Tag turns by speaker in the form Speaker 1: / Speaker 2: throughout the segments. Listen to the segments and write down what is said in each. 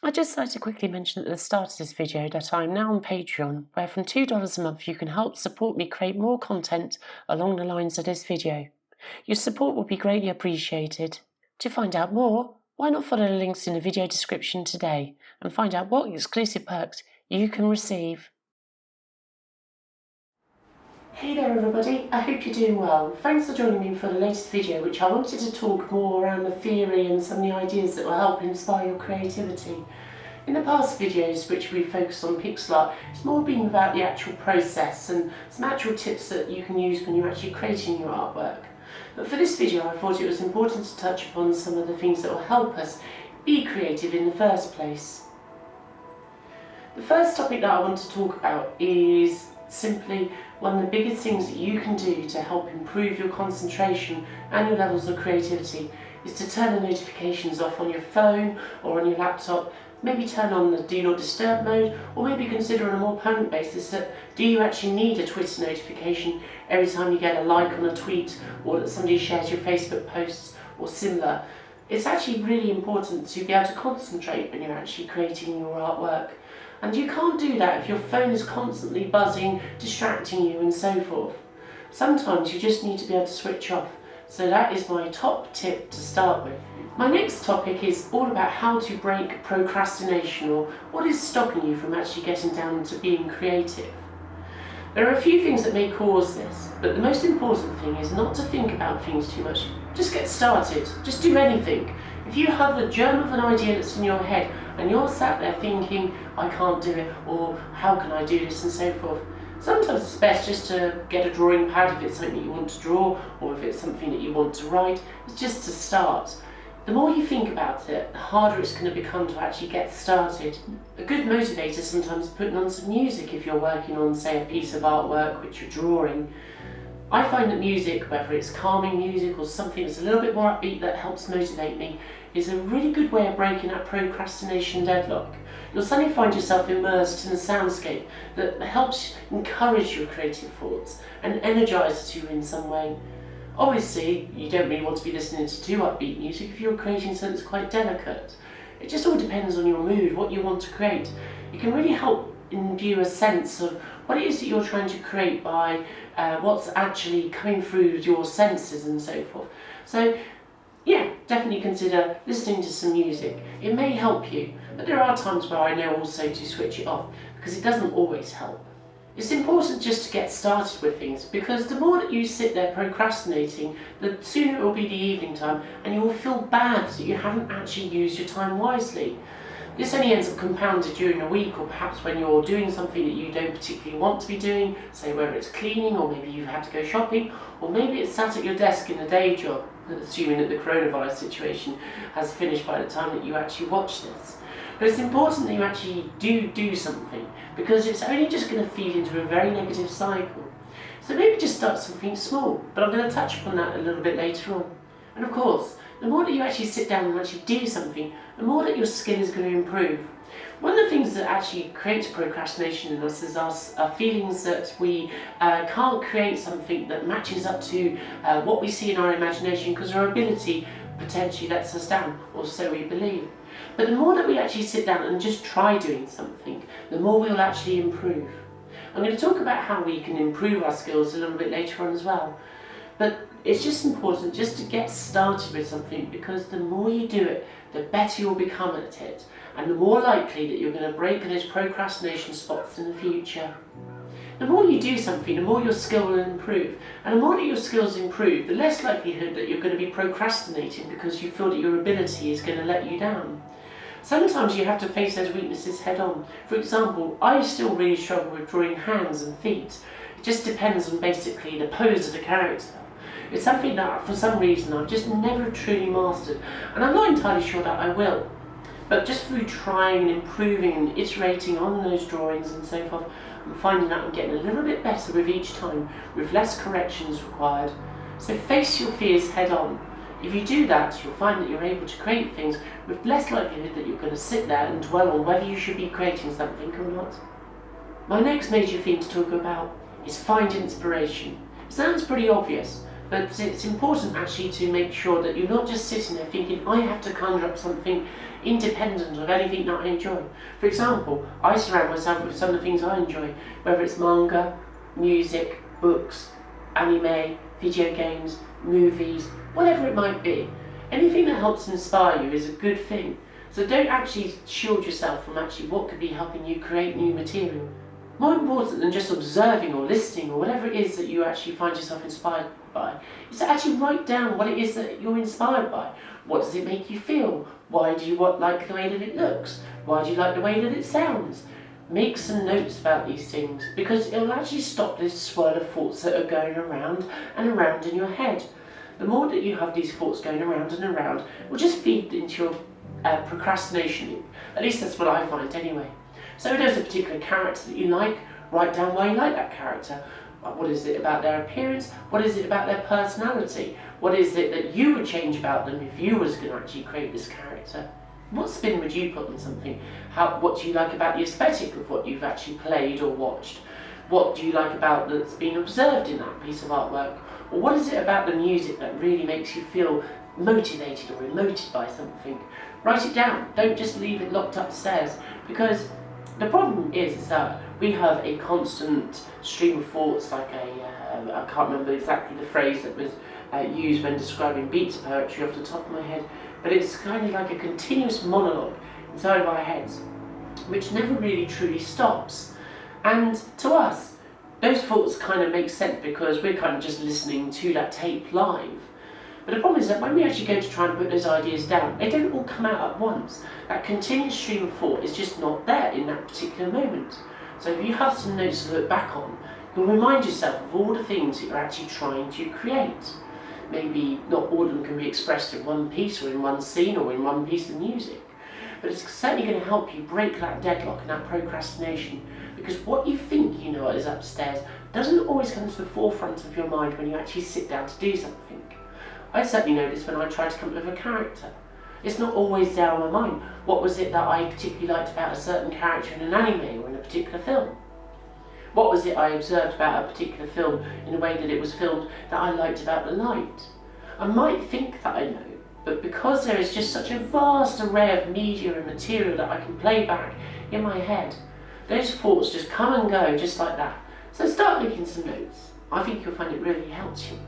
Speaker 1: I'd just like to quickly mention at the start of this video that I'm now on Patreon, where from $2 a month you can help support me create more content along the lines of this video. Your support will be greatly appreciated. To find out more, why not follow the links in the video description today and find out what exclusive perks you can receive. Hey there everybody, I hope you're doing well. Thanks for joining me for the latest video, which I wanted to talk more around the theory and some of the ideas that will help inspire your creativity. In the past videos, which we focused on pixel art, it's more been about the actual process and some actual tips that you can use when you're actually creating your artwork. But for this video I thought it was important to touch upon some of the things that will help us be creative in the first place. The first topic that I want to talk about is simply one of the biggest things that you can do to help improve your concentration and your levels of creativity is to turn the notifications off on your phone or on your laptop. Maybe turn on the do not disturb mode, or maybe consider on a more permanent basis that do you actually need a Twitter notification every time you get a like on a tweet or that somebody shares your Facebook posts or similar. It's actually really important to be able to concentrate when you're actually creating your artwork. And you can't do that if your phone is constantly buzzing, distracting you and so forth. Sometimes you just need to be able to switch off. So that is my top tip to start with. My next topic is all about how to break procrastination, or what is stopping you from actually getting down to being creative. There are a few things that may cause this, but the most important thing is not to think about things too much. Just get started, just do anything. If you have a germ of an idea that's in your head and you're sat there thinking, I can't do it, or how can I do this and so forth, sometimes it's best just to get a drawing pad if it's something that you want to draw, or if it's something that you want to write. It's just to start. The more you think about it, the harder it's going to become to actually get started. A good motivator is sometimes putting on some music if you're working on, say, a piece of artwork which you're drawing. I find that music, whether it's calming music or something that's a little bit more upbeat that helps motivate me, is a really good way of breaking that procrastination deadlock. You'll suddenly find yourself immersed in a soundscape that helps encourage your creative thoughts and energises you in some way. Obviously, you don't really want to be listening to too upbeat music if you're creating something that's quite delicate. It just all depends on your mood, what you want to create. It can really help imbue a sense of what it is that you're trying to create by what's actually coming through your senses and so forth. So yeah, definitely consider listening to some music. It may help you, but there are times where I know also to switch it off, because it doesn't always help. It's important just to get started with things, because the more that you sit there procrastinating, the sooner it will be the evening time and you will feel bad that you haven't actually used your time wisely. This only ends up compounded during the week, or perhaps when you're doing something that you don't particularly want to be doing, say whether it's cleaning, or maybe you've had to go shopping, or maybe it's sat at your desk in a day job, assuming that the coronavirus situation has finished by the time that you actually watch this. But it's important that you actually do something, because it's only just going to feed into a very negative cycle. So maybe just start something small, but I'm going to touch upon that a little bit later on. And of course, the more that you actually sit down and actually do something, the more that your skill is going to improve. One of the things that actually creates procrastination in us is our feelings that we can't create something that matches up to what we see in our imagination, because our ability potentially lets us down, or so we believe. But the more that we actually sit down and just try doing something, the more we'll actually improve. I'm going to talk about how we can improve our skills a little bit later on as well. But it's just important just to get started with something, because the more you do it, the better you'll become at it, and the more likely that you're going to break those procrastination spots in the future. The more you do something, the more your skill will improve, and the more that your skills improve, the less likelihood that you're going to be procrastinating because you feel that your ability is going to let you down. Sometimes you have to face those weaknesses head on. For example, I still really struggle with drawing hands and feet. It just depends on basically the pose of the character. It's something that for some reason I've just never truly mastered, and I'm not entirely sure that I will. But just through trying and improving and iterating on those drawings and so forth, I'm finding that I'm getting a little bit better with each time, with less corrections required. So face your fears head on. If you do that, you'll find that you're able to create things with less likelihood that you're going to sit there and dwell on whether you should be creating something or not. My next major theme to talk about is find inspiration. It sounds pretty obvious, But it's important actually to make sure that you're not just sitting there thinking, I have to conjure up something independent of anything that I enjoy. For example, I surround myself with some of the things I enjoy, whether it's manga, music, books, anime, video games, movies, whatever it might be. Anything that helps inspire you is a good thing. So don't actually shield yourself from actually what could be helping you create new material. More important than just observing or listening or whatever it is that you actually find yourself inspired by, is to actually write down what it is that you're inspired by. What does it make you feel? Why do you like the way that it looks? Why do you like the way that it sounds? Make some notes about these things, because it'll actually stop this swirl of thoughts that are going around and around in your head. The more that you have these thoughts going around and around, it will just feed into your procrastination loop. At least that's what I find anyway. So if there's a particular character that you like, write down why you like that character. What is it about their appearance? What is it about their personality? What is it that you would change about them if you was going to actually create this character? What spin would you put on something? What do you like about the aesthetic of what you've actually played or watched? What do you like about that's been observed in that piece of artwork? Or what is it about the music that really makes you feel motivated or emoted by something? Write it down. Don't just leave it locked upstairs, because the problem is that we have a constant stream of thoughts, like I can't remember exactly the phrase that was used when describing Beats poetry off the top of my head, but it's kind of like a continuous monologue inside of our heads, which never really truly stops. And to us, those thoughts kind of make sense because we're kind of just listening to that tape live. But the problem is that when we actually go to try and put those ideas down, they don't all come out at once. That continuous stream of thought is just not there in that particular moment. So if you have some notes to look back on, you'll remind yourself of all the things that you're actually trying to create. Maybe not all of them can be expressed in one piece or in one scene or in one piece of music, but it's certainly going to help you break that deadlock and that procrastination, because what you think you know is upstairs doesn't always come to the forefront of your mind when you actually sit down to do something. I certainly know this when I try to come up with a character. It's not always there on my mind. What was it that I particularly liked about a certain character in an anime or in a particular film? What was it I observed about a particular film in the way that it was filmed that I liked about the light? I might think that I know, but because there is just such a vast array of media and material that I can play back in my head, those thoughts just come and go just like that. So start making some notes. I think you'll find it really helps you.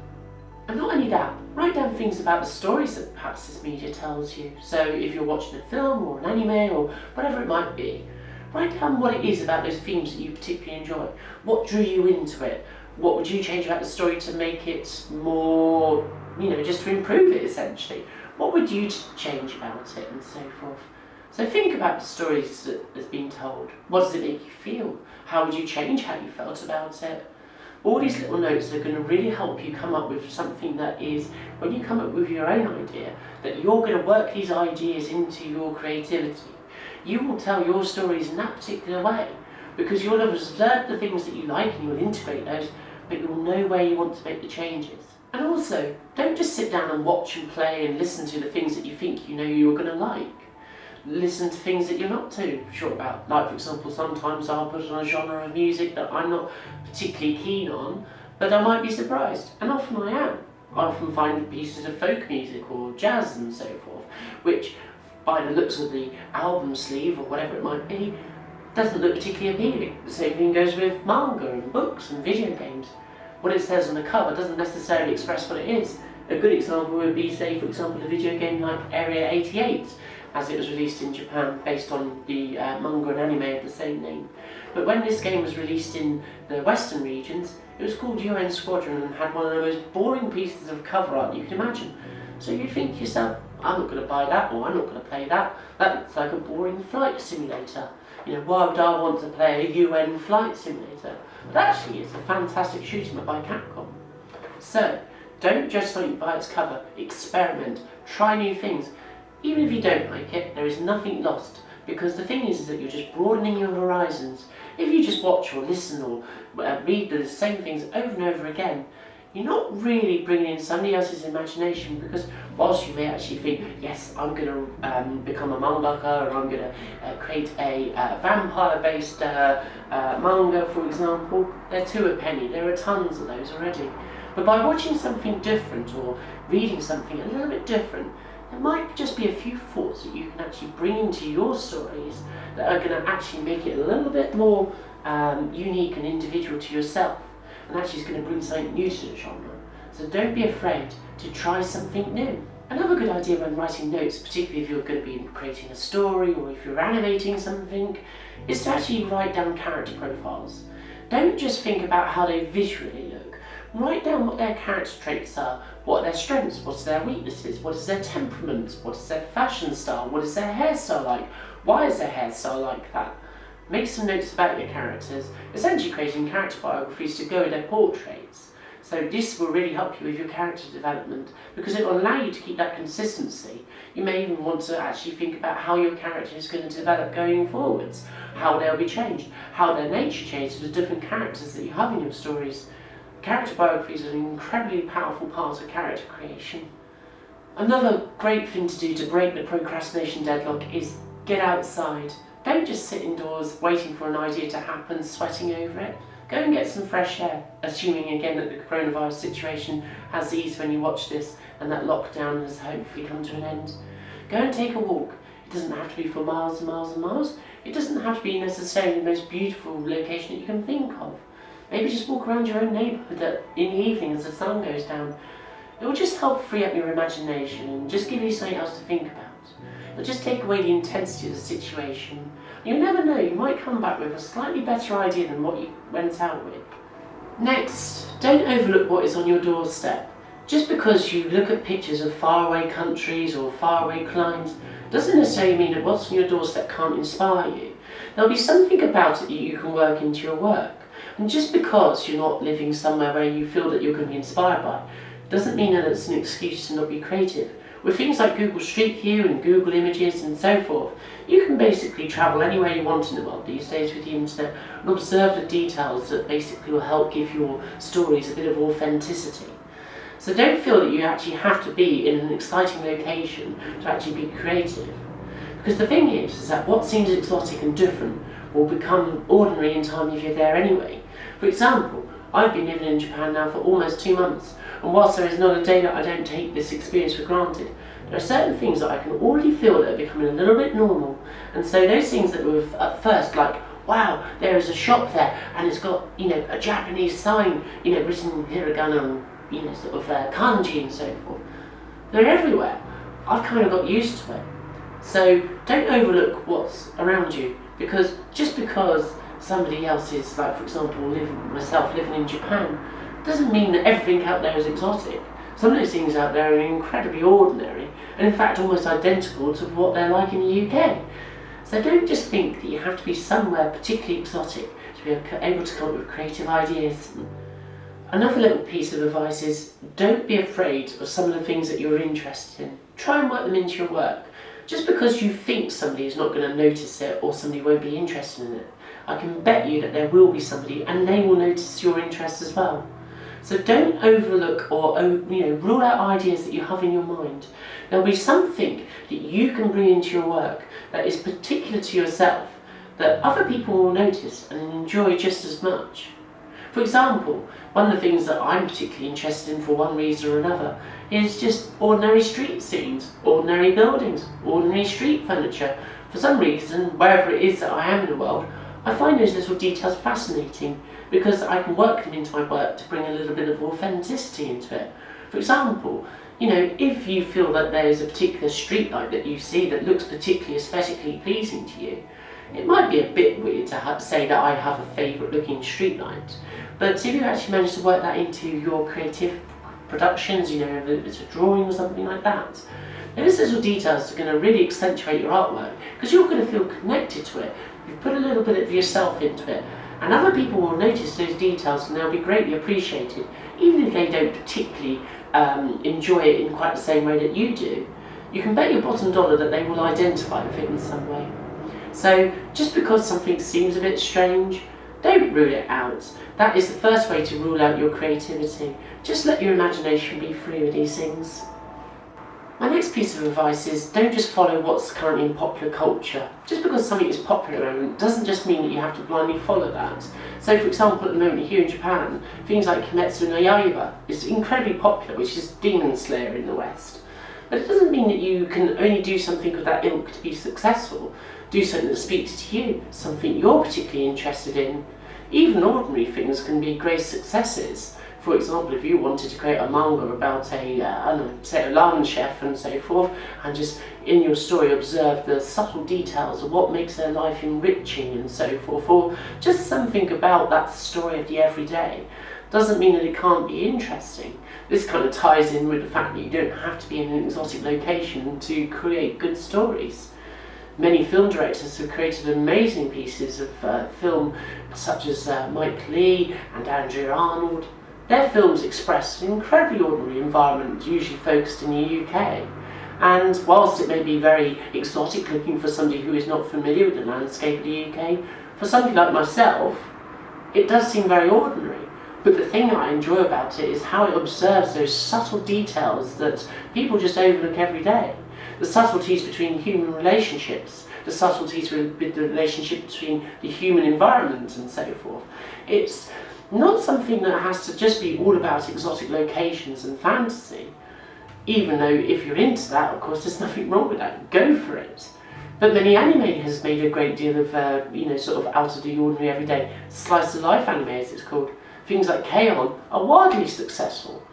Speaker 1: And not only that, write down things about the stories that perhaps this media tells you. So if you're watching a film or an anime or whatever it might be, write down what it is about those themes that you particularly enjoy. What drew you into it? What would you change about the story to make it more, just to improve it essentially? What would you change about it, and so forth? So think about the stories that's been told. What does it make you feel? How would you change how you felt about it? All these little notes are going to really help you come up with something that is, when you come up with your own idea, that you're going to work these ideas into your creativity. You will tell your stories in that particular way, because you'll have observed the things that you like and you'll integrate those, but you'll know where you want to make the changes. And also, don't just sit down and watch and play and listen to the things that you think you know you're going to like. Listen to things that you're not too sure about. Like, for example, sometimes I'll put on a genre of music that I'm not particularly keen on, but I might be surprised, and often I am. I often find pieces of folk music or jazz and so forth, which, by the looks of the album sleeve or whatever it might be, doesn't look particularly appealing. The same thing goes with manga and books and video games. What it says on the cover doesn't necessarily express what it is. A good example would be, say, for example, a video game like Area 88, as it was released in Japan based on the manga and anime of the same name. But when this game was released in the Western regions, it was called UN Squadron and had one of the most boring pieces of cover art you can imagine. So you think to yourself, I'm not going to buy that, or I'm not going to play that. That looks like a boring flight simulator. Why would I want to play a UN flight simulator? But actually, it's a fantastic shoot 'em up by Capcom. So, don't judge something by its cover. Experiment. Try new things. Even if you don't like it, there is nothing lost, because the thing is that you're just broadening your horizons. If you just watch or listen or read the same things over and over again, you're not really bringing in somebody else's imagination, because whilst you may actually think, yes, I'm going to become a mangaka, or I'm going to create a vampire-based manga, for example, they're two a penny. There are tons of those already. But by watching something different or reading something a little bit different, there might just be a few thoughts that you can actually bring into your stories that are going to actually make it a little bit more unique and individual to yourself, and actually is going to bring something new to the genre. So don't be afraid to try something new. Another good idea when writing notes, particularly if you're going to be creating a story or if you're animating something, is to actually write down character profiles. Don't just think about how they visually look. Write down what their character traits are, what are their strengths, what are their weaknesses, what is their temperament, what is their fashion style, what is their hairstyle like, why is their hairstyle like that. Make some notes about your characters, essentially creating character biographies to go with their portraits. So this will really help you with your character development because it will allow you to keep that consistency. You may even want to actually think about how your character is going to develop going forwards, how they'll be changed, how their nature changes with the different characters that you have in your stories. Character biographies are an incredibly powerful part of character creation. Another great thing to do to break the procrastination deadlock is get outside. Don't just sit indoors waiting for an idea to happen, sweating over it. Go and get some fresh air, assuming again that the coronavirus situation has eased when you watch this and that lockdown has hopefully come to an end. Go and take a walk. It doesn't have to be for miles and miles and miles. It doesn't have to be necessarily the most beautiful location that you can think of. Maybe just walk around your own neighbourhood in the evening as the sun goes down. It will just help free up your imagination and just give you something else to think about. It'll just take away the intensity of the situation. You'll never know, you might come back with a slightly better idea than what you went out with. Next, don't overlook what is on your doorstep. Just because you look at pictures of faraway countries or faraway climes doesn't necessarily mean that what's on your doorstep can't inspire you. There'll be something about it that you can work into your work. And just because you're not living somewhere where you feel that you're going to be inspired by, doesn't mean that it's an excuse to not be creative. With things like Google Street View and Google Images and so forth, you can basically travel anywhere you want in the world these days with the internet and observe the details that basically will help give your stories a bit of authenticity. So don't feel that you actually have to be in an exciting location to actually be creative. Because the thing is that what seems exotic and different will become ordinary in time if you're there anyway. For example, I've been living in Japan now for almost 2 months, and whilst there is not a day that I don't take this experience for granted, there are certain things that I can already feel that are becoming a little bit normal. And so those things that were at first like, wow, there is a shop there and it's got, a Japanese sign, written hiragana and, sort of kanji and so forth. They're everywhere. I've kind of got used to it. So don't overlook what's around you, because just because somebody else is, like for example, myself living in Japan, doesn't mean that everything out there is exotic. Some of those things out there are incredibly ordinary, and in fact almost identical to what they're like in the UK. So don't just think that you have to be somewhere particularly exotic to be able to come up with creative ideas. Another little piece of advice is don't be afraid of some of the things that you're interested in. Try and work them into your work. Just because you think somebody is not going to notice it or somebody won't be interested in it, I can bet you that there will be somebody and they will notice your interest as well. So don't overlook or rule out ideas that you have in your mind. There'll be something that you can bring into your work that is particular to yourself that other people will notice and enjoy just as much. For example, one of the things that I'm particularly interested in for one reason or another is just ordinary street scenes, ordinary buildings, ordinary street furniture. For some reason, wherever it is that I am in the world, I find those little details fascinating because I can work them into my work to bring a little bit of authenticity into it. For example, if you feel that there is a particular street light that you see that looks particularly aesthetically pleasing to you, it might be a bit weird to say that I have a favourite looking street light, but if you actually manage to work that into your creative productions, if it's a drawing or something like that, those little details are going to really accentuate your artwork because you're going to feel connected to it. You've put a little bit of yourself into it, and other people will notice those details and they'll be greatly appreciated, even if they don't particularly enjoy it in quite the same way that you do. You can bet your bottom dollar that they will identify with it in some way. So just because something seems a bit strange, don't rule it out. That is the first way to rule out your creativity. Just let your imagination be free with these things. My next piece of advice is don't just follow what's currently in popular culture. Just because something is popular at the moment doesn't just mean that you have to blindly follow that. So for example, at the moment here in Japan, things like Kimetsu no Yaiba is incredibly popular, which is Demon Slayer in the West. But it doesn't mean that you can only do something of that ilk to be successful. Do something that speaks to you, something you're particularly interested in. Even ordinary things can be great successes. For example, if you wanted to create a manga about say a ramen chef and so forth, and just in your story observe the subtle details of what makes their life enriching and so forth, or just something about that story of the everyday, doesn't mean that it can't be interesting. This kind of ties in with the fact that you don't have to be in an exotic location to create good stories. Many film directors have created amazing pieces of film, such as Mike Leigh and Andrea Arnold. Their films express an incredibly ordinary environment, usually focused in the UK. And whilst it may be very exotic looking for somebody who is not familiar with the landscape of the UK, for somebody like myself, it does seem very ordinary. But the thing I enjoy about it is how it observes those subtle details that people just overlook every day. The subtleties between human relationships, the subtleties with the relationship between the human environment and so forth. It's not something that has to just be all about exotic locations and fantasy. Even though if you're into that, of course, there's nothing wrong with that. Go for it. But many anime has made a great deal of, sort of out of the ordinary everyday. Slice of life anime, as it's called. Things like K-On! Are wildly successful.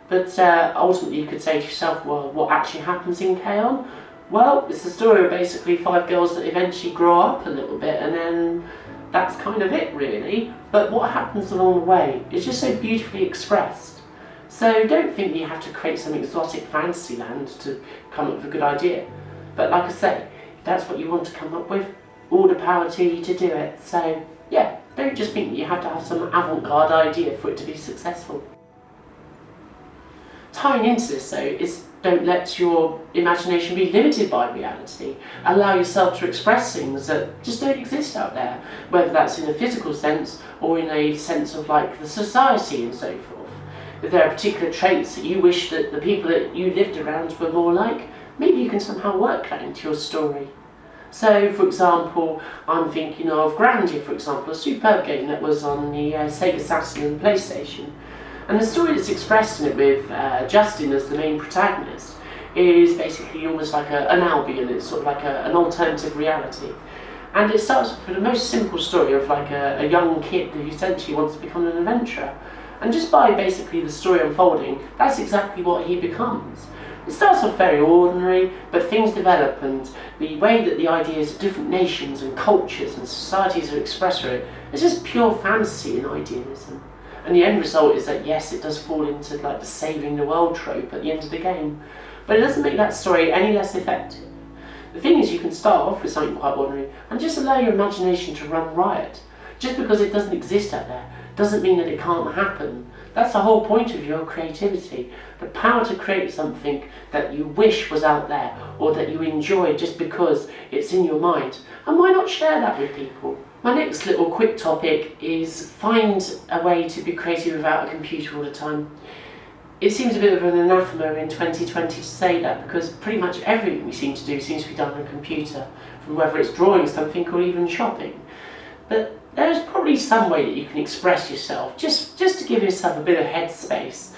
Speaker 1: But ultimately you could say to yourself, well, what actually happens in K-On! Well, it's the story of basically 5 girls that eventually grow up a little bit, and then that's kind of it really. But what happens along the way is just so beautifully expressed. So don't think that you have to create some exotic fantasy land to come up with a good idea. But like I say, if that's what you want to come up with, all the power to you to do it. So yeah, don't just think that you have to have some avant-garde idea for it to be successful. Tying into this though is don't let your imagination be limited by reality. Allow yourself to express things that just don't exist out there, whether that's in a physical sense or in a sense of like the society and so forth. If there are particular traits that you wish that the people that you lived around were more like, maybe you can somehow work that into your story. So, for example, I'm thinking of Grandeur, for example, a superb game that was on the Sega Saturn and PlayStation. And the story that's expressed in it with Justin as the main protagonist is basically almost like an Albion. It's sort of like an alternative reality. And it starts with the most simple story of like a young kid who essentially wants to become an adventurer. And just by basically the story unfolding, that's exactly what he becomes. It starts off very ordinary, but things develop, and the way that the ideas of different nations and cultures and societies are expressed through it is just pure fantasy and idealism. And the end result is that yes, it does fall into like the saving the world trope at the end of the game, but it doesn't make that story any less effective. The thing is, you can start off with something quite ordinary and just allow your imagination to run riot. Just because it doesn't exist out there doesn't mean that it can't happen. That's the whole point of your creativity. The power to create something that you wish was out there or that you enjoy just because it's in your mind. And why not share that with people? My next little quick topic is find a way to be creative without a computer all the time. It seems a bit of an anathema in 2020 to say that, because pretty much everything we seem to do seems to be done on a computer, from whether it's drawing something or even shopping. But there's probably some way that you can express yourself, just to give yourself a bit of headspace.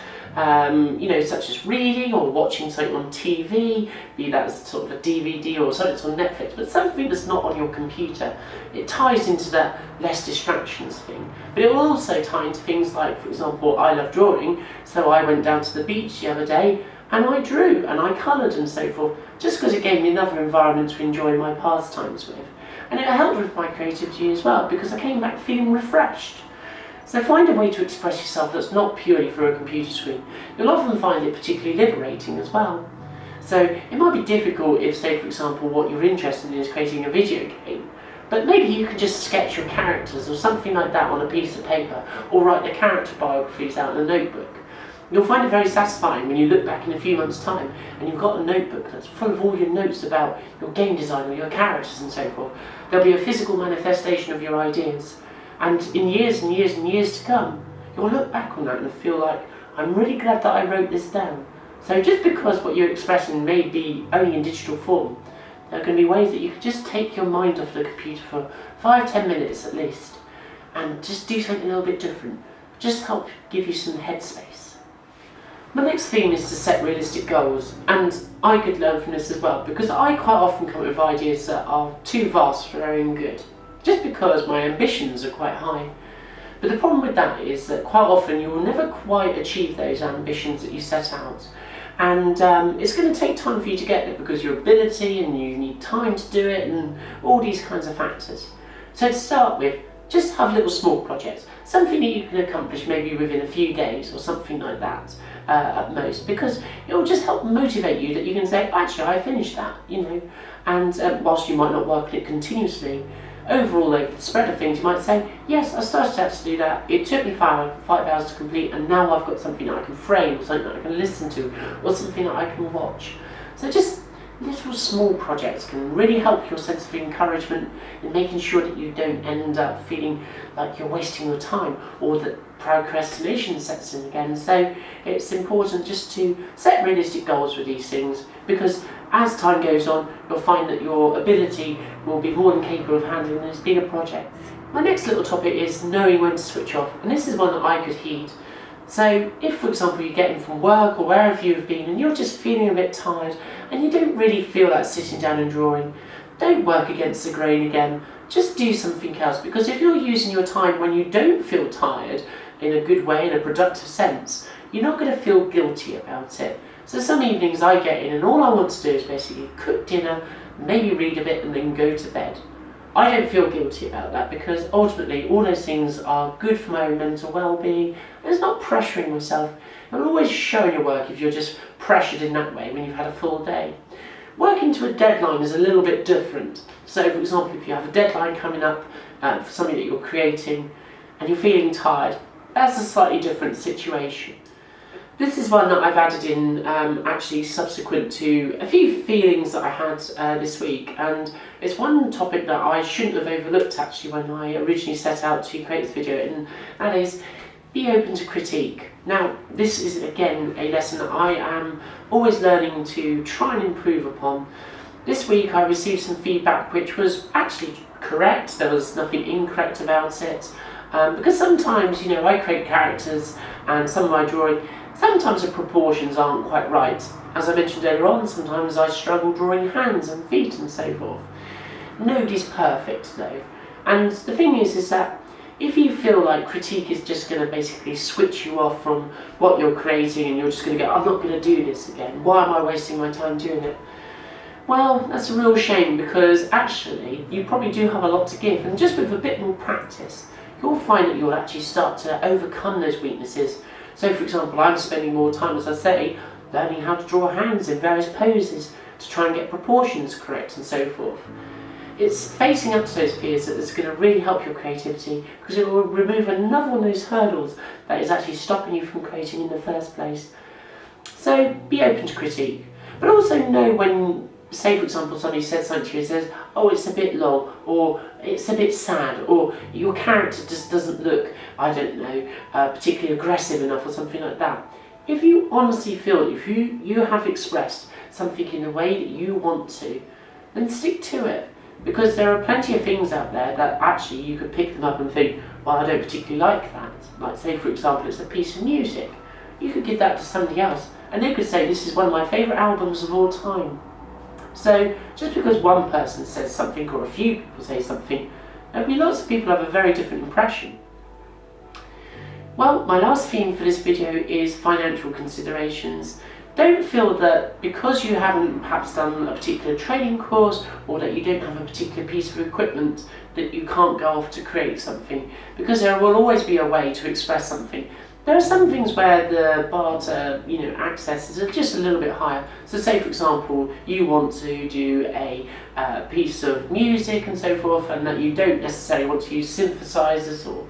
Speaker 1: Such as reading or watching something on TV, be that sort of a DVD or something that's on Netflix, but something that's not on your computer. It ties into that less distractions thing. But it will also tie into things like, for example, I love drawing, so I went down to the beach the other day and I drew and I coloured and so forth, just because it gave me another environment to enjoy my pastimes with. And it helped with my creativity as well, because I came back feeling refreshed. So find a way to express yourself that's not purely through a computer screen. You'll often find it particularly liberating as well. So it might be difficult if, say for example, what you're interested in is creating a video game, but maybe you can just sketch your characters or something like that on a piece of paper, or write the character biographies out in a notebook. You'll find it very satisfying when you look back in a few months' time and you've got a notebook that's full of all your notes about your game design or your characters and so forth. There'll be a physical manifestation of your ideas. And in years and years and years to come, you'll look back on that and feel like, I'm really glad that I wrote this down. So just because what you're expressing may be only in digital form, there are going to be ways that you can just take your mind off the computer for 5-10 minutes at least and just do something a little bit different. Just help give you some headspace. My next theme is to set realistic goals, and I could learn from this as well because I quite often come up with ideas that are too vast for their own good, just because my ambitions are quite high. But the problem with that is that quite often you will never quite achieve those ambitions that you set out. And it's going to take time for you to get there because your ability and you need time to do it and all these kinds of factors. So to start with, just have little small projects, something that you can accomplish maybe within a few days or something like that at most, because it will just help motivate you that you can say, actually I finished that, and whilst you might not work on it continuously, overall over the spread of things you might say, yes, I started out to do that, it took me 5 hours to complete, and now I've got something that I can frame, or something that I can listen to, or something that I can watch. So just little small projects can really help your sense of encouragement in making sure that you don't end up feeling like you're wasting your time or that procrastination sets in again. So it's important just to set realistic goals with these things, because as time goes on you'll find that your ability will be more than capable of handling those bigger projects. My next little topic is knowing when to switch off, and this is one that I could heed. So if, for example, you're getting from work or wherever you've been and you're just feeling a bit tired and you don't really feel like sitting down and drawing, don't work against the grain again, just do something else, because if you're using your time when you don't feel tired in a good way, in a productive sense, you're not going to feel guilty about it. So some evenings I get in and all I want to do is basically cook dinner, maybe read a bit and then go to bed. I don't feel guilty about that because ultimately all those things are good for my own mental well-being, and it's not pressuring myself. I'm always showing your work if you're just pressured in that way when you've had a full day. Working to a deadline is a little bit different. So for example, if you have a deadline coming up for something that you're creating and you're feeling tired, that's a slightly different situation. This is one that I've added in actually subsequent to a few feelings that I had this week, and it's one topic that I shouldn't have overlooked actually when I originally set out to create this video, and that is be open to critique. Now this is again a lesson that I am always learning to try and improve upon. This week I received some feedback which was actually correct, there was nothing incorrect about it, because sometimes I create characters and some of my drawing, sometimes the proportions aren't quite right. As I mentioned earlier on, sometimes I struggle drawing hands and feet and so forth. Nobody's perfect though. And the thing is that if you feel like critique is just going to basically switch you off from what you're creating and you're just going to go, I'm not going to do this again, why am I wasting my time doing it? Well, that's a real shame, because actually you probably do have a lot to give, and just with a bit more practice you'll find that you'll actually start to overcome those weaknesses. So for example, I'm spending more time, as I say, learning how to draw hands in various poses to try and get proportions correct and so forth. It's facing up to those fears that is going to really help your creativity, because it will remove another one of those hurdles that is actually stopping you from creating in the first place. So be open to critique, but also know when, say for example, somebody says something to you and says, oh, it's a bit long, or it's a bit sad, or your character just doesn't look, I don't know, particularly aggressive enough or something like that. If you honestly feel, if you have expressed something in the way that you want to, then stick to it. Because there are plenty of things out there that actually you could pick them up and think, well, I don't particularly like that. Like say for example, it's a piece of music. You could give that to somebody else and they could say, this is one of my favourite albums of all time. So just because one person says something or a few people say something, there'll be lots of people who have a very different impression. Well, my last theme for this video is financial considerations. Don't feel that because you haven't perhaps done a particular training course or that you don't have a particular piece of equipment that you can't go off to create something, because there will always be a way to express something. There are some things where the bar to access is just a little bit higher. So say for example you want to do a piece of music and so forth, and that you don't necessarily want to use synthesizers or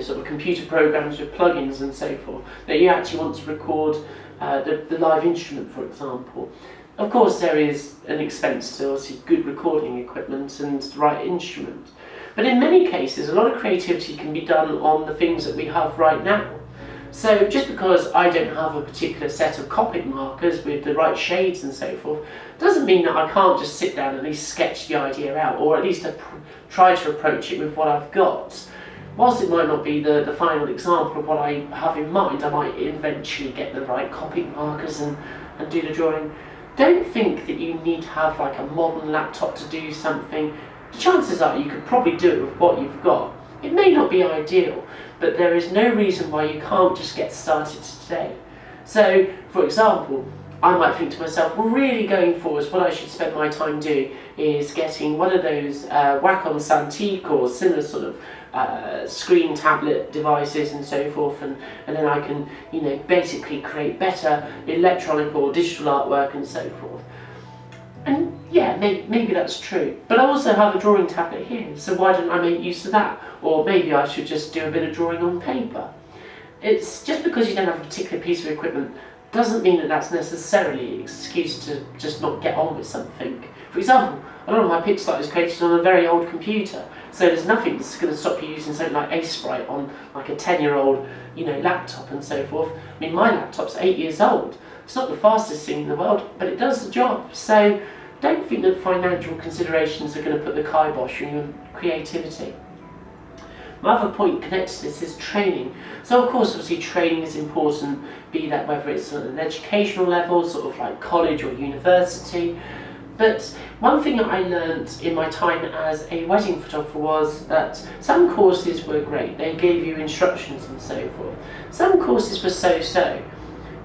Speaker 1: sort of computer programs with plugins and so forth, that you actually want to record the live instrument, for example. Of course there is an expense to obviously good recording equipment and the right instrument, but in many cases a lot of creativity can be done on the things that we have right now. So just because I don't have a particular set of Copic markers with the right shades and so forth, doesn't mean that I can't just sit down and at least sketch the idea out, or at least try to approach it with what I've got. Whilst it might not be the final example of what I have in mind, I might eventually get the right Copic markers and do the drawing. Don't think that you need to have like a modern laptop to do something. The chances are you could probably do it with what you've got. It may not be ideal, but there is no reason why you can't just get started today. So, for example, I might think to myself, well, really going forwards, what I should spend my time doing is getting one of those Wacom Cintiq or similar sort of screen tablet devices and so forth, and then I can, basically create better electronic or digital artwork and so forth. And yeah, maybe that's true. But I also have a drawing tablet here, so why don't I make use of that? Or maybe I should just do a bit of drawing on paper. It's just because you don't have a particular piece of equipment doesn't mean that that's necessarily an excuse to just not get on with something. For example, a lot of my pixel art is created on a very old computer, so there's nothing that's going to stop you using something like Sprite on like a 10-year-old, laptop and so forth. I mean, my laptop's 8 years old. It's not the fastest thing in the world, but it does the job. So don't think that financial considerations are going to put the kibosh on your creativity. My other point connected to this is training. So of course, obviously training is important, be that whether it's at an educational level, sort of like college or university. But one thing that I learned in my time as a wedding photographer was that some courses were great. They gave you instructions and so forth. Some courses were so-so.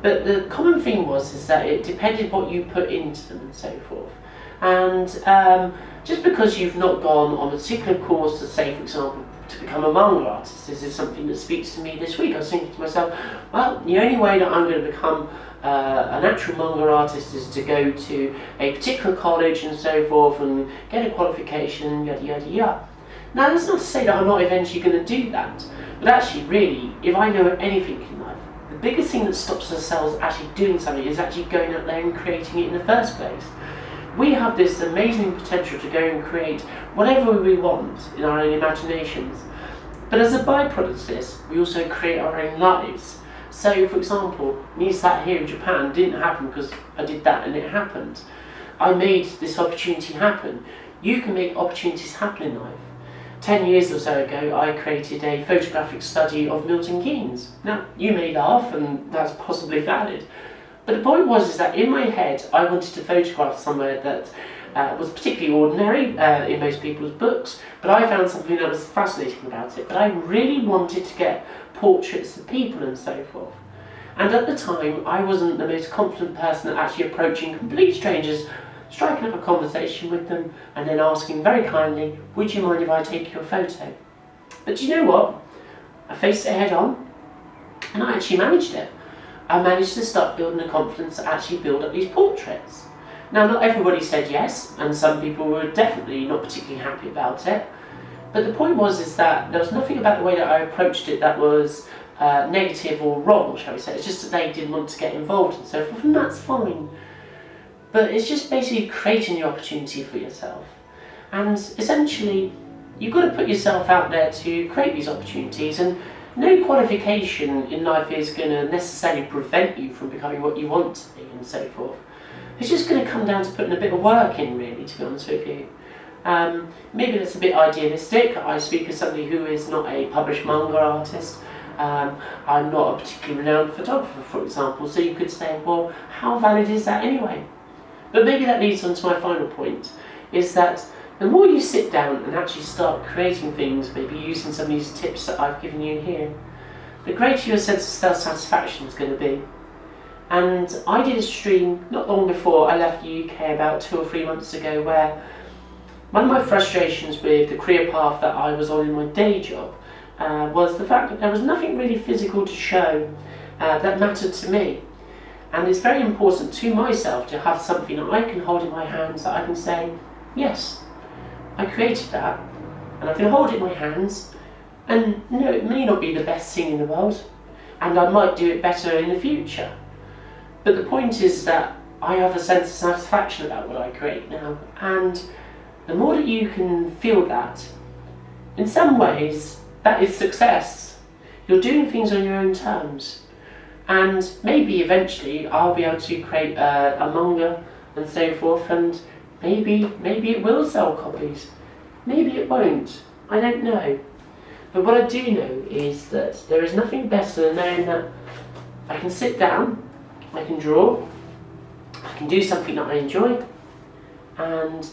Speaker 1: But the common thing is that it depended what you put into them and so forth. And just because you've not gone on a particular course to say, for example, to become a manga artist, this is something that speaks to me this week. I was thinking to myself, well, the only way that I'm going to become an actual manga artist is to go to a particular college and so forth and get a qualification, yada yada yada. Now that's not to say that I'm not eventually going to do that, but actually really, if I know anything in life, the biggest thing that stops ourselves actually doing something is actually going out there and creating it in the first place. We have this amazing potential to go and create whatever we want in our own imaginations. But as a byproduct of this, we also create our own lives. So, for example, me sat here in Japan didn't happen because I did that and it happened. I made this opportunity happen. You can make opportunities happen in life. 10 years or so ago, I created a photographic study of Milton Keynes. Now, you may laugh, and that's possibly valid. But the point is that in my head, I wanted to photograph somewhere that was particularly ordinary in most people's books, but I found something that was fascinating about it. But I really wanted to get portraits of people and so forth. And at the time, I wasn't the most confident person at actually approaching complete strangers, striking up a conversation with them, and then asking very kindly, would you mind if I take your photo? But do you know what? I faced it head on, and I actually managed it. I managed to start building the confidence to actually build up these portraits. Now, not everybody said yes, and some people were definitely not particularly happy about it. But the point is that there was nothing about the way that I approached it that was negative or wrong, shall we say. It's just that they didn't want to get involved and so forth, and that's fine. But it's just basically creating the opportunity for yourself. And essentially, you've got to put yourself out there to create these opportunities, and no qualification in life is going to necessarily prevent you from becoming what you want to be and so forth. It's just going to come down to putting a bit of work in, really, to be honest with you. Maybe that's a bit idealistic. I speak as somebody who is not a published manga artist. I'm not a particularly renowned photographer, for example, so you could say, well, how valid is that anyway? But maybe that leads on to my final point, is that the more you sit down and actually start creating things, maybe using some of these tips that I've given you here, the greater your sense of self-satisfaction is going to be. And I did a stream not long before I left the UK, about 2 or 3 months ago, where one of my frustrations with the career path that I was on in my day job was the fact that there was nothing really physical to show that mattered to me. And it's very important to myself to have something that I can hold in my hands, that I can say, yes, I created that, and I can hold it in my hands, and no, it may not be the best thing in the world, and I might do it better in the future. But the point is that I have a sense of satisfaction about what I create now, and the more that you can feel that, in some ways, that is success. You're doing things on your own terms. And maybe eventually I'll be able to create a manga and so forth, and maybe it will sell copies. Maybe it won't. I don't know. But what I do know is that there is nothing better than knowing that I can sit down, I can draw, I can do something that I enjoy, and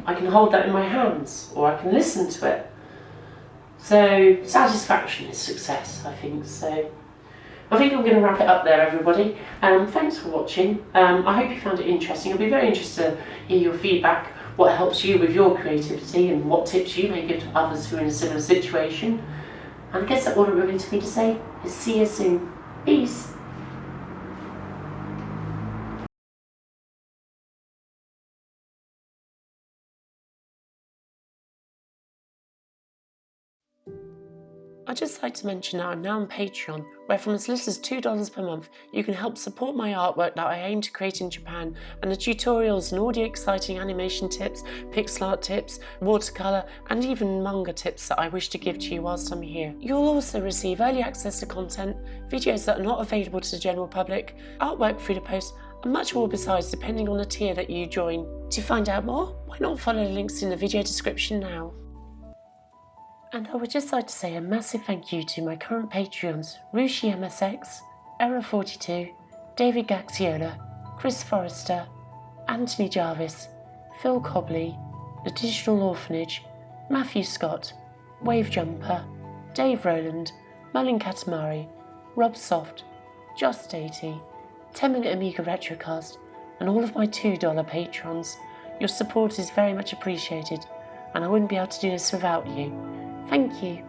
Speaker 1: I can hold that in my hands, or I can listen to it. So satisfaction is success, I think. So I think I'm going to wrap it up there, everybody. Thanks for watching. I hope you found it interesting. I'll be very interested to hear your feedback, what helps you with your creativity, and what tips you may give to others who are in a similar situation. And I guess that all it remains for me to say is see you soon. Peace. I'd just like to mention that I'm now on Patreon, where from as little as $2 per month, you can help support my artwork that I aim to create in Japan, and the tutorials and all the exciting animation tips, pixel art tips, watercolour, and even manga tips that I wish to give to you whilst I'm here. You'll also receive early access to content, videos that are not available to the general public, artwork through the post, and much more besides, depending on the tier that you join. To find out more, why not follow the links in the video description now. And I would just like to say a massive thank you to my current Patreons, Rushi MSX, Error42, David Gaxiola, Chris Forrester, Anthony Jarvis, Phil Cobley, The Digital Orphanage, Matthew Scott, Wave Jumper, Dave Rowland, Mullen Katamari, Rob Soft, Just 80, 10-Minute Amiga Retrocast, and all of my $2 patrons. Your support is very much appreciated, and I wouldn't be able to do this without you. Thank you.